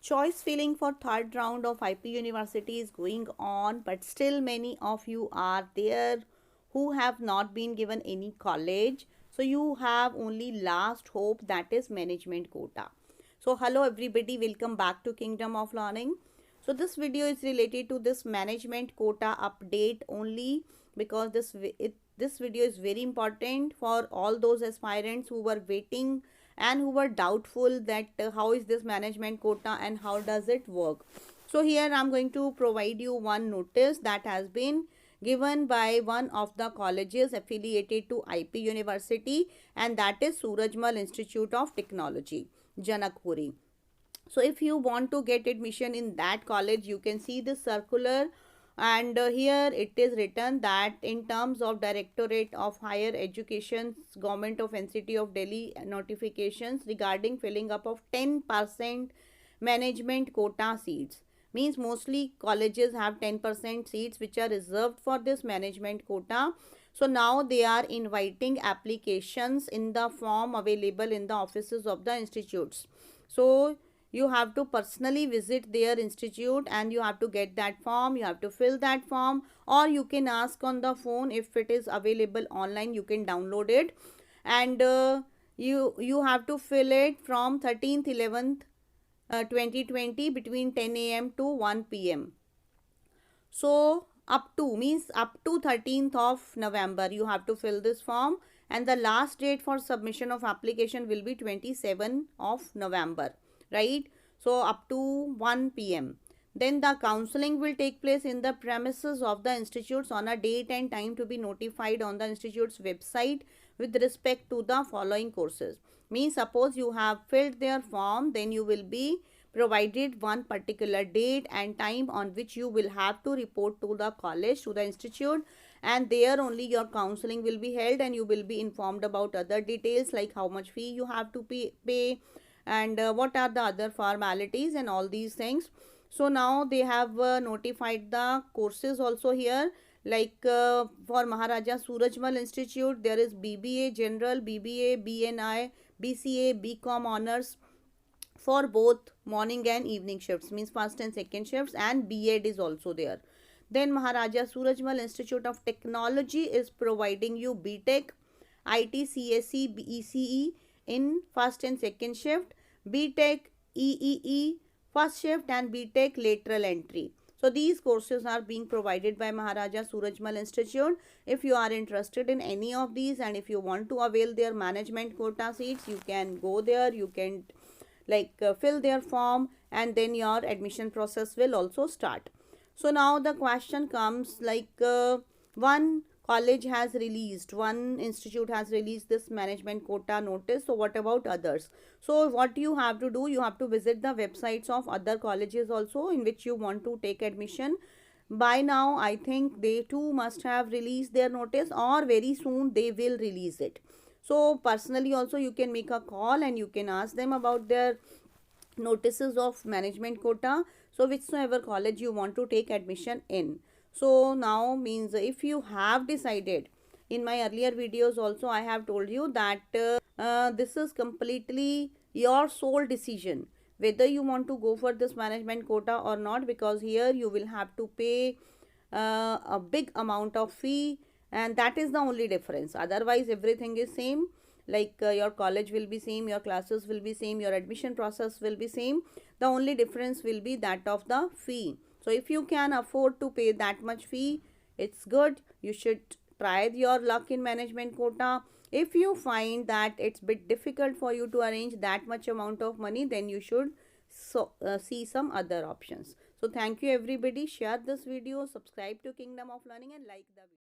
Choice filling for third round of IP University is going on, but still many of you are there who have not been given any college. So you have only last hope, that is management quota. So hello everybody, welcome back to Kingdom of Learning. So this video is related to this management quota update only, because this video is very important for all those aspirants who were waiting and who were doubtful that how is this management quota and how does it work. So here I'm going to provide you one notice that has been given by one of the colleges affiliated to IP University, and that is Surajmal Institute of Technology, Janakpuri. So if you want to get admission in that college, you can see this circular, and here it is written that in terms of Directorate of Higher Education, Government of NCT of Delhi notifications regarding filling up of 10% management quota seats, means mostly colleges have 10% seats which are reserved for this management quota. So now they are inviting applications in the form available in the offices of the institutes. So you have to personally visit their institute and you have to get that form, you have to fill that form, or you can ask on the phone. If it is available online, you can download it, and you have to fill it from 13th 11th 2020 between 10 a.m. to 1 p.m. So up to means up to 13th of November you have to fill this form, and the last date for submission of application will be 27 of November, right? So up to 1 p.m. Then the counseling will take place in the premises of the institutes on a date and time to be notified on the institute's website with respect to the following courses. Means suppose you have filled their form, then you will be provided one particular date and time on which you will have to report to the college, to the institute, and there only your counseling will be held and you will be informed about other details like how much fee you have to pay and what are the other formalities and all these things. So now they have notified the courses also here, like for Maharaja Surajmal Institute there is BBA General, BBA, BNI, BCA, BCom Honors for both morning and evening shifts, means first and second shifts, and B.Ed is also there. Then Maharaja Surajmal Institute of Technology is providing you BTech, IT, CSE, ECE in first and second shift, BTech, EEE first shift, and BTech lateral entry. So these courses are being provided by Maharaja Surajmal Institute. If you are interested in any of these and if you want to avail their management quota seats, you can go there, you can fill their form, and then your admission process will also start. So now the question comes, one college has released, one institute has released this management quota notice, so what about others? So what you have to do, you have to visit the websites of other colleges also in which you want to take admission. By now I think they too must have released their notice, or very soon they will release it. So personally also you can make a call and you can ask them about their notices of management quota, so whichsoever college you want to take admission in. So now means if you have decided, in my earlier videos also I have told you that this is completely your sole decision whether you want to go for this management quota or not, because here you will have to pay a big amount of fee, and that is the only difference. Otherwise everything is same, your college will be same, your classes will be same, your admission process will be same. The only difference will be that of the fee. So if you can afford to pay that much fee, it's good, you should try your luck in management quota. If you find that it's bit difficult for you to arrange that much amount of money, then you should see some other options. So thank you everybody, share this video, subscribe to Kingdom of Learning, and like the video.